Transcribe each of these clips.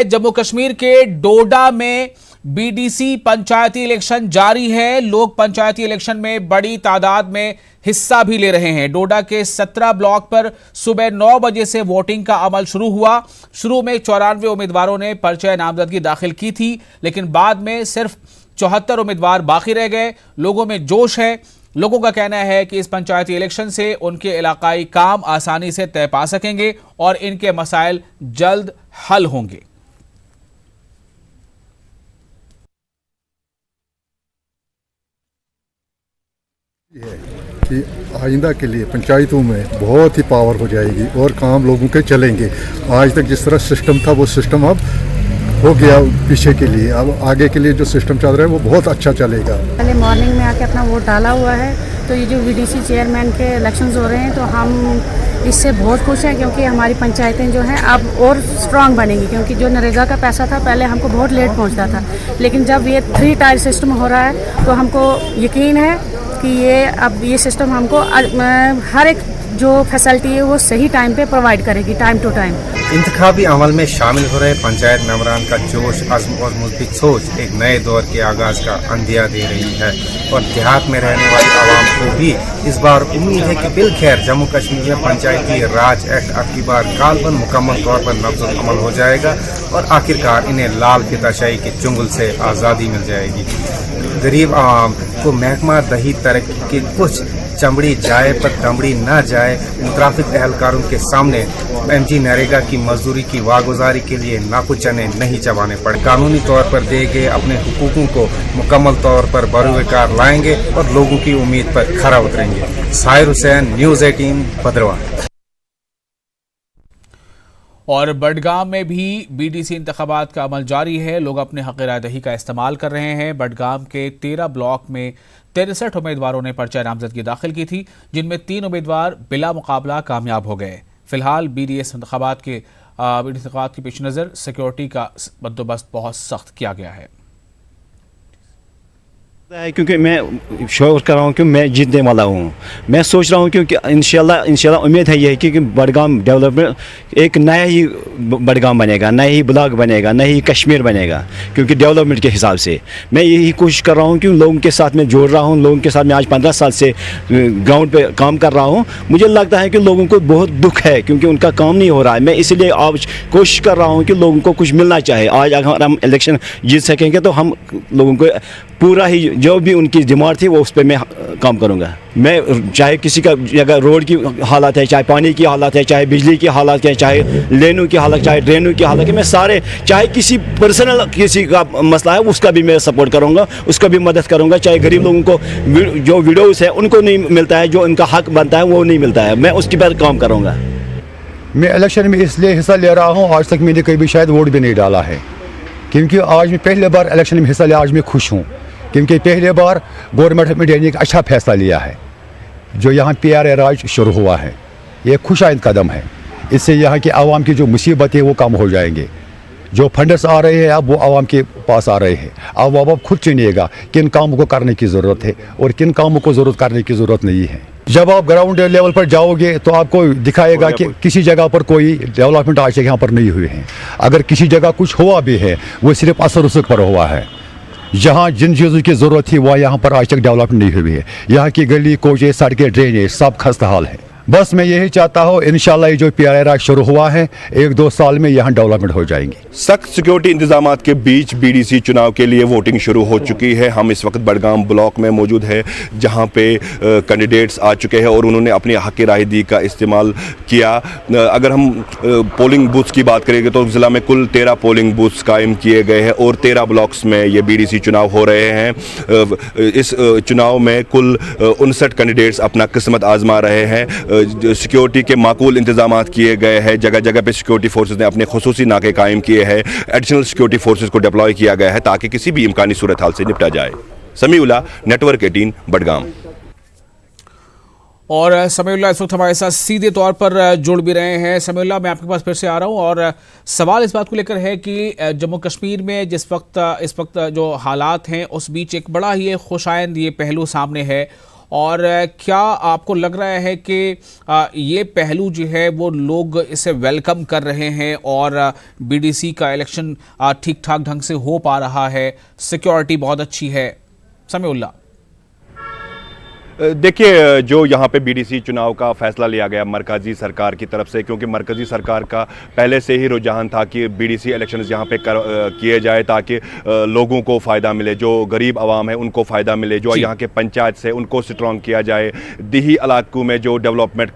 जम्मू कश्मीर के डोडा में बीडीसी पंचायती इलेक्शन जारी है। लोग पंचायती इलेक्शन में बड़ी तादाद में हिस्सा भी ले रहे हैं। डोडा के 17 ब्लॉक पर सुबह 9 बजे से वोटिंग का अमल शुरू हुआ। शुरू में 94 उम्मीदवारों ने पर्चा नामजदगी दाखिल की थी, लेकिन बाद में सिर्फ 74 उम्मीदवार बाकी रह गए। लोगों में जोश है। लोगों का कहना है कि इस पंचायती इलेक्शन से उनके इलाकाई काम आसानी से तय पा सकेंगे और इनके मसाइल जल्द हल होंगे। कि आइंदा के लिए पंचायतों में बहुत ही पावर हो जाएगी और काम लोगों के चलेंगे। आज तक जिस तरह सिस्टम था वो सिस्टम अब हो गया पीछे के लिए। अब आगे के लिए जो सिस्टम चल रहा है वो बहुत अच्छा चलेगा। पहले मॉर्निंग में आके अपना वोट डाला हुआ है, तो ये जो वीडीसी चेयरमैन के इलेक्शंस हो रहे हैं तो हम इससे बहुत खुश हैं, क्योंकि हमारी पंचायतें जो हैं अब और स्ट्रांग बनेंगी। क्योंकि जो नरेगा का पैसा था पहले हमको बहुत लेट पहुंचता था, लेकिन जब ये 3 टायर सिस्टम हो रहा है तो हमको यकीन है कि ये सिस्टम हमको हर एक जो फैसिलिटी है वो सही टाइम पे प्रोवाइड करेगी, टाइम टू टाइम। इंतखाबी अमल में शामिल हो रहे पंचायत मेंबरान का जोश, अज़्म और मुस्बित सोच एक नए दौर के आगाज का अंदिया दे रही है और देहात में रहने वाली आवाम को भी इस बार उम्मीद है कि बिलखैर जम्मू कश्मीर में पंचायती राज एक्ट अब की बार कालबन मुकम्मल तौर पर नफ्ज़ अमल हो जाएगा और आखिरकार इन्हें लाल फिताशाही के चुंगल से आज़ादी मिल जाएगी। गरीब आवाम को महकमा दही तरक्की के कुछ चमड़ी जाए पर दमड़ी न जाए मुतराफिक एहलकारों के सामने एमजी नरेगा की मजदूरी की वागुजारी के लिए नाकु चने नहीं चबाने पड़े। कानूनी तौर पर दिए गए अपने हुकूकों को मुकम्मल तौर पर बरूकार लाएंगे और लोगों की उम्मीद पर खरा उतरेंगे। साहिर हुसैन, न्यूज़ 18, भद्रवाह। और बडगाम में भी बीडीसी इंतखाबात का अमल जारी है। लोग अपने हक़ राय दही का इस्तेमाल कर रहे हैं। बडगाम के 13 ब्लॉक में 63 उम्मीदवारों ने पर्चा नामजदगी दाखिल की थी, जिनमें 3 उम्मीदवार बिला मुकाबला कामयाब हो गए। फिलहाल बीडीएस इंतखाबात के पेश नज़र सिक्योरिटी का बंदोबस्त बहुत सख्त किया गया है। क्योंकि मैं शोर कर रहा हूँ कि मैं जीतने वाला हूँ। मैं सोच रहा हूँ क्योंकि इंशाल्लाह उम्मीद है ये कि बडगाम डेवलपमेंट एक नया ही बडगाम बनेगा, नया ही ब्लॉक बनेगा, नया ही कश्मीर बनेगा। क्योंकि डेवलपमेंट के हिसाब से मैं यही कोशिश कर रहा हूँ कि लोगों के साथ मैं जोड़ रहा हूँ। लोगों के साथ मैं आज 15 साल से ग्राउंड पे काम कर रहा हूँ। मुझे लगता है कि लोगों को बहुत दुख है क्योंकि उनका काम नहीं हो रहा है। मैं इसलिए आज कोशिश कर रहा हूँ कि लोगों को कुछ मिलना चाहिए। आज अगर हम इलेक्शन जीत सकेंगे तो हम लोगों को पूरा ही जो भी उनकी डिमांड थी वो उस पर मैं काम करूंगा। मैं चाहे किसी का जगह रोड की हालत है, चाहे पानी की हालत है, चाहे बिजली की हालत है, चाहे लेनों की हालत, चाहे ड्रेनों की हालत है, मैं सारे चाहे किसी पर्सनल किसी का मसला है उसका भी मैं सपोर्ट करूंगा, उसका भी मदद करूंगा। चाहे गरीब लोगों को जो विडोज है उनको नहीं मिलता है, जो उनका हक बनता है वो नहीं मिलता है, मैं उसके पर काम करूँगा। मैं इलेक्शन में इसलिए हिस्सा ले रहा हूँ, आज तक मैंने कभी शायद वोट भी नहीं डाला है, क्योंकि आज मैं पहले बार इलेक्शन में हिस्सा लिया। आज मैं खुश हूँ क्योंकि पहले बार गवर्नमेंट में ने एक अच्छा फैसला लिया है। जो यहाँ PRA राज शुरू हुआ है ये खुशाइंद कदम है। इससे यहाँ की आवाम की जो मुसीबत है वो कम हो जाएंगे। जो फंड्स आ रहे हैं अब वो आवाम के पास आ रहे हैं। अब खुद चुनिएगा किन कामों को करने की ज़रूरत है और किन कामों को ज़रूरत करने की ज़रूरत नहीं है। जब आप ग्राउंड लेवल पर जाओगे तो आपको दिखाएगा कि किसी जगह पर कोई डेवलपमेंट आज तक यहाँ पर नहीं हुए हैं। अगर किसी जगह कुछ हुआ भी है वो सिर्फ असर उसक पर हुआ है। जहाँ जिन चीज़ों की ज़रूरत थी वह यहाँ पर आज तक डेवलपमेंट नहीं हुई है। यहाँ की गली कोचे सड़कें ड्रेनेज सब खस्ता हाल है। बस मैं यही चाहता हूँ इंशाल्लाह ये जो PRA राज शुरू हुआ है 1-2 साल में यहाँ डेवलपमेंट हो जाएंगी। सख्त सिक्योरिटी इंतजाम के बीच बीडीसी चुनाव के लिए वोटिंग शुरू हो चुकी है। हम इस वक्त बडगाम ब्लॉक में मौजूद है जहाँ पे कैंडिडेट्स आ चुके हैं और उन्होंने अपनी हक़ राय दी का इस्तेमाल किया। अगर हम पोलिंग बूथ्स की बात करेंगे तो ज़िला में कुल 13 पोलिंग बूथ्स कायम किए गए हैं और 13 ब्लॉक्स में ये बीडीसी चुनाव हो रहे हैं। इस चुनाव में कुल 59 कैंडिडेट्स अपना किस्मत आजमा रहे हैं। सिक्योरिटी के माकूल इंतजाम किए गए हैं। जगह जगह पे सिक्योरिटी फोर्सेस ने अपने खुसूसी नाके कायम किए हैं। एडिशनल सिक्योरिटी फोर्सेस को डिप्लॉय किया गया है ताकि किसी भी इम्कानी सूरत हाल से निपटा जाए। समीउल्लाह, नेटवर्क 18, बडगाम। और समीउल्लाह इस वक्त हमारे साथ सीधे तौर पर जुड़ भी रहे हैं। समीउल्लाह, मैं आपके पास फिर से आ रहा हूं और सवाल इस बात को लेकर है कि जम्मू कश्मीर में इस वक्त जो हालात हैं उस बीच एक बड़ा ही खुशाइंद ये पहलू सामने है और क्या आपको लग रहा है कि ये पहलू जो है वो लोग इसे वेलकम कर रहे हैं और बीडीसी का इलेक्शन ठीक ठाक ढंग से हो पा रहा है, सिक्योरिटी बहुत अच्छी है? समीउल्लाह, देखिए, जो यहाँ पे बीडीसी चुनाव का फैसला लिया गया मरकज़ी सरकार की तरफ से, क्योंकि मरकज़ी सरकार का पहले से ही रुझान था कि बीडीसी इलेक्शंस यहाँ पे किए जाए ताकि लोगों को फ़ायदा मिले, जो गरीब आवाम है उनको फ़ायदा मिले, जो यहाँ के पंचायत से उनको स्ट्रॉन्ग किया जाए। देही इलाकों में जो डेवलपमेंट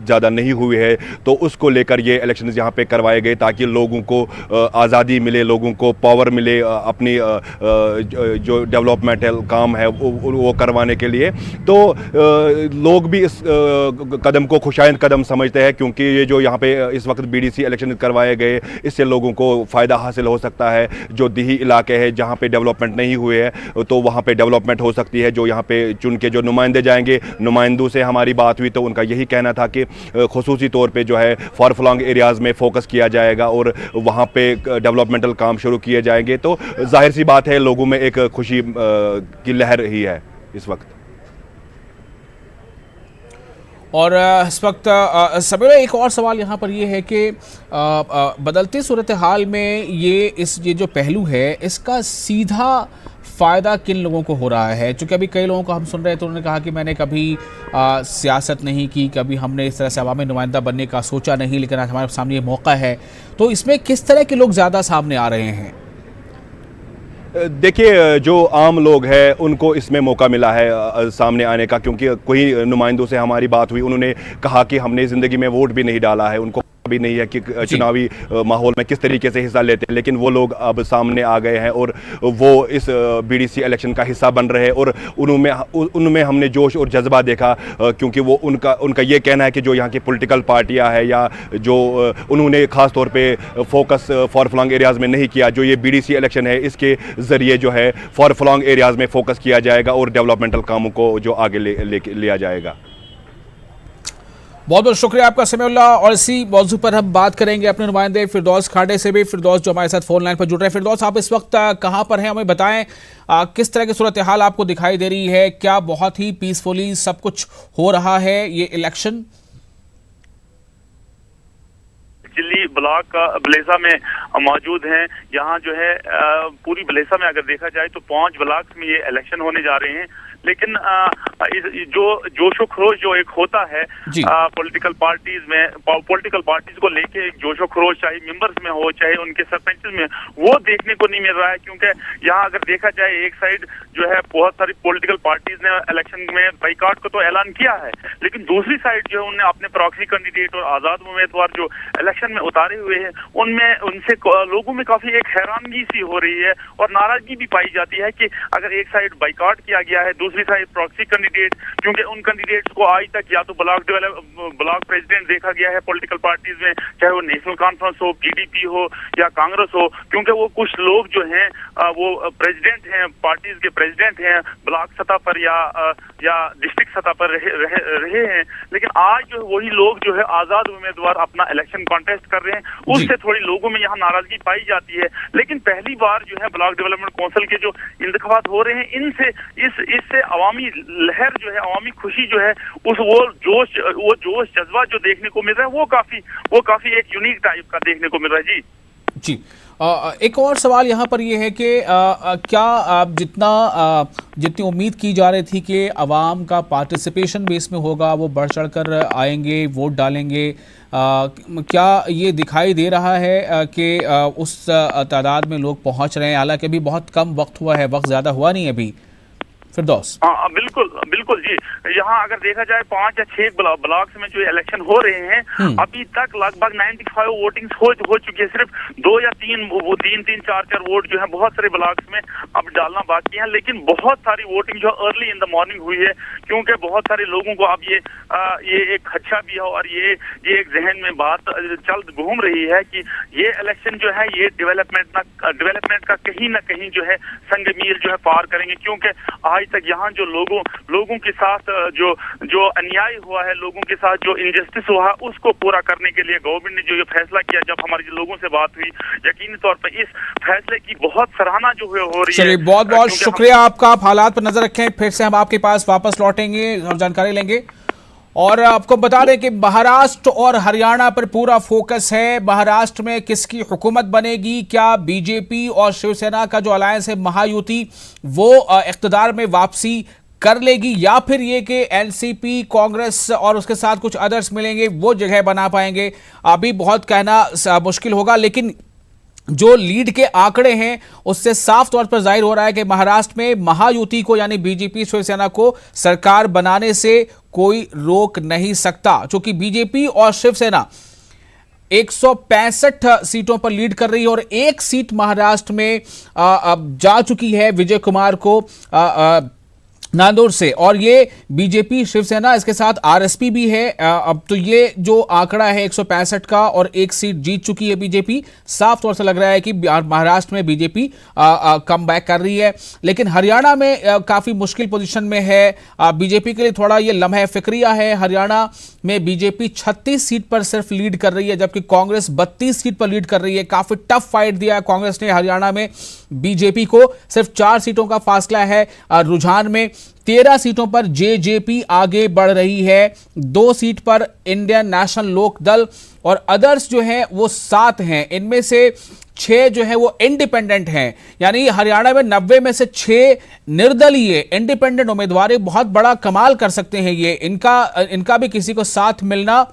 ज़्यादा नहीं हुई है तो उसको लेकर ये इलेक्शंस यहाँ पे करवाए गए ताकि लोगों को आज़ादी मिले, लोगों को पावर मिले अपनी जो डेवलपमेंट काम है वो करवाने के लिए। तो लोग भी इस कदम को खुशाइंद कदम समझते हैं, क्योंकि ये जो यहाँ पे इस वक्त बीडीसी इलेक्शन करवाए गए इससे लोगों को फ़ायदा हासिल हो सकता है। जो देही इलाके हैं जहाँ पे डेवलपमेंट नहीं हुए है तो वहाँ पे डेवलपमेंट हो सकती है। जो यहाँ पे चुन के जो नुमाइंदे जाएंगे, नुमाइंदों से हमारी बात हुई तो उनका यही कहना था कि खुसूसी तौर पर जो है फार फ्लंग एरियाज़ में फोकस किया जाएगा और वहाँ पे डेवलपमेंटल काम शुरू किए जाएंगे। तो जाहिर सी बात है लोगों में एक खुशी की लहर ही है इस वक्त। और इस वक्त सभी एक और सवाल यहाँ पर ये है कि बदलती सूरत हाल में ये जो पहलू है इसका सीधा फ़ायदा किन लोगों को हो रहा है? चूँकि अभी कई लोगों को हम सुन रहे हैं तो उन्होंने कहा कि मैंने कभी सियासत नहीं की, कभी हमने इस तरह से अवामी नुमाइंदा बनने का सोचा नहीं, लेकिन आज हमारे सामने ये मौका है। तो इसमें किस तरह के लोग ज़्यादा सामने आ रहे हैं? देखिए, जो आम लोग हैं उनको इसमें मौका मिला है सामने आने का, क्योंकि कोई नुमाइंदों से हमारी बात हुई, उन्होंने कहा कि हमने ज़िंदगी में वोट भी नहीं डाला है, उनको भी नहीं है कि चुनावी माहौल में किस तरीके से हिस्सा लेते हैं, लेकिन वो लोग अब सामने आ गए हैं और वो इस बीडीसी इलेक्शन का हिस्सा बन रहे हैं। और उनमें हमने जोश और जज्बा देखा, क्योंकि वो उनका ये कहना है कि जो यहाँ की पॉलिटिकल पार्टियां हैं या जो उन्होंने ख़ास तौर पे फोकस फॉर फ्लंग एरियाज़ में नहीं किया, जो ये बीडीसी इलेक्शन है इसके ज़रिए जो है फॉर फ्लंग एरियाज़ में फोकस किया जाएगा और डेवलपमेंटल कामों को जो आगे लिया जाएगा। बहुत बहुत शुक्रिया आपका समीउल्लाह। और इसी मौजू पर हम बात करेंगे अपने नुमाइंदे फिरदौस खाड़े से भी। फिरदौस जो हमारे साथ फोन लाइन पर जुड़ रहे हैं। फिरदौस, आप इस वक्त कहाँ पर हैं, हमें बताएं, किस तरह की सूरत हाल आपको दिखाई दे रही है? क्या बहुत ही पीसफुली सब कुछ हो रहा है ये इलेक्शन? दिल्ली ब्लॉक का बलेसा में मौजूद हैं। यहाँ जो है पूरी बलेसा में अगर देखा जाए तो 5 ब्लॉक्स में ये इलेक्शन होने जा रहे हैं, लेकिन जो जोशो खरोश जो एक होता है पॉलिटिकल पार्टीज को लेके एक जोशो खरोश चाहे मेंबर्स में हो चाहे उनके सरपंच में, वो देखने को नहीं मिल रहा है। क्योंकि यहाँ अगर देखा जाए एक साइड जो है बहुत सारी पॉलिटिकल पार्टीज ने इलेक्शन में बाइकआउट को तो ऐलान किया है, लेकिन दूसरी साइड जो है उन्हें अपने प्रॉक्सी कैंडिडेट और आजाद उम्मीदवार जो इलेक्शन में उतारे हुए हैं उनसे लोगों में काफी एक हैरानगी सी हो रही है और नाराजगी भी पाई जाती है कि अगर एक साइड बाइकआउट किया गया है, दूसरी साइड प्रॉक्सी कैंडिडेट, क्योंकि उन कैंडिडेट्स को आज तक या तो ब्लॉक प्रेसिडेंट देखा गया है पॉलिटिकल पार्टीज में, चाहे वो नेशनल कॉन्फ्रेंस हो, पीडीपी हो या कांग्रेस हो, क्योंकि वो कुछ लोग जो हैं वो प्रेसिडेंट हैं, पार्टीज के प्रेसिडेंट हैं ब्लॉक सतह पर या डिस्ट्रिक्ट सतह पर रहे हैं, लेकिन आज जो वही लोग जो है आजाद उम्मीदवार अपना इलेक्शन कॉन्टेस्ट कर रहे हैं, उससे थोड़ी लोगों में यहाँ नाराजगी पाई जाती है। लेकिन पहली बार जो है ब्लॉक डेवलपमेंट काउंसिल के जो इंतखाबात हो रहे हैं, इनसे इससे अवामी लहर जो है, अवामी खुशी जो है, वो जोश जज्बा जो देखने को मिल रहा है वो काफी एक यूनिक टाइप का देखने को मिल रहा है। जी एक और सवाल यहाँ पर यह है कि क्या जितनी उम्मीद की जा रही थी कि आवाम का पार्टिसिपेशन बेस में होगा, वो बढ़ चढ़कर आएंगे, वोट डालेंगे, क्या ये दिखाई दे रहा है कि उस तादाद में लोग पहुँच रहे हैं? हालांकि अभी बहुत कम वक्त हुआ है, वक्त ज़्यादा हुआ नहीं अभी। फिरदौस, हाँ बिल्कुल जी, यहाँ अगर देखा जाए 5 या 6 ब्लॉक्स में जो इलेक्शन हो रहे हैं, अभी तक लगभग 95 वोटिंग्स हो चुकी है। सिर्फ 2 या 3 4 वोट जो है बहुत सारे ब्लॉक्स में अब डालना बाकी है, लेकिन बहुत सारी वोटिंग जो अर्ली इन द मॉर्निंग हुई है, क्योंकि बहुत सारे लोगों को अब ये एक खदशा भी है और ये एक जहन में बात चल घूम रही है कि ये इलेक्शन जो है ये डेवलपमेंट का कहीं ना कहीं जो है संगमील जो है पार करेंगे, क्योंकि आज तक यहाँ जो लोगों के साथ जो अन्याय हुआ है, लोगों के साथ जो इनजस्टिस हुआ है, उसको पूरा करने के लिए गवर्नमेंट ने जो ये फैसला किया, जब हमारे लोगों से बात हुई, यकीनी तौर पर इस फैसले की बहुत सराहना जो है हो रही है। चलिए, बहुत बहुत शुक्रिया आपका। आप हालात पर नजर रखें, फिर से हम आपके पास वापस लौटेंगे और जानकारी लेंगे। और आपको बता दें कि महाराष्ट्र और हरियाणा पर पूरा फोकस है। महाराष्ट्र में किसकी हुकूमत बनेगी, क्या बीजेपी और शिवसेना का जो अलायंस है महायुति वो इख्तिदार में वापसी कर लेगी, या फिर ये कि एनसीपी, कांग्रेस और उसके साथ कुछ अदर्स मिलेंगे वो जगह बना पाएंगे, अभी बहुत कहना मुश्किल होगा। लेकिन जो लीड के आंकड़े हैं उससे साफ तौर पर जाहिर हो रहा है कि महाराष्ट्र में महायुति को यानी बीजेपी शिवसेना को सरकार बनाने से कोई रोक नहीं सकता, क्योंकि बीजेपी और शिवसेना 165 सीटों पर लीड कर रही है और एक सीट महाराष्ट्र में अब जा चुकी है विजय कुमार को नांदौर से, और ये बीजेपी शिवसेना इसके साथ आरएसपी भी है। अब तो ये जो आंकड़ा है 165 का और एक सीट जीत चुकी है बीजेपी, साफ तौर से लग रहा है कि महाराष्ट्र में बीजेपी कम बैक कर रही है। लेकिन हरियाणा में काफी मुश्किल पोजीशन में है बीजेपी के लिए, थोड़ा ये लम्हे फिक्रिया है। हरियाणा में बीजेपी 36 सीट पर सिर्फ लीड कर रही है, जबकि कांग्रेस 32 सीट पर लीड कर रही है। काफी टफ फाइट दिया है कांग्रेस ने हरियाणा में बीजेपी को, सिर्फ 4 सीटों का फासला है रुझान में। 13 सीटों पर जेजेपी आगे बढ़ रही है, 2 सीट पर इंडियन नेशनल लोक दल और अदर्स जो हैं वो 7 हैं। इनमें से 6 जो है वो इंडिपेंडेंट हैं, यानी हरियाणा में 90 में से 6 निर्दलीय इंडिपेंडेंट उम्मीदवार बहुत बड़ा कमाल कर सकते हैं। ये इनका भी किसी को साथ मिलना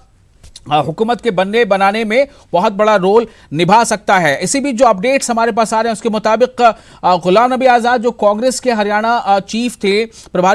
हुकूमत के बनाने में बहुत बड़ा रोल निभा सकता है। इसी बीच जो अपडेट्स हमारे पास आ रहे हैं उसके मुताबिक गुलाम नबी आजाद जो कांग्रेस के हरियाणा चीफ थे, प्रभारी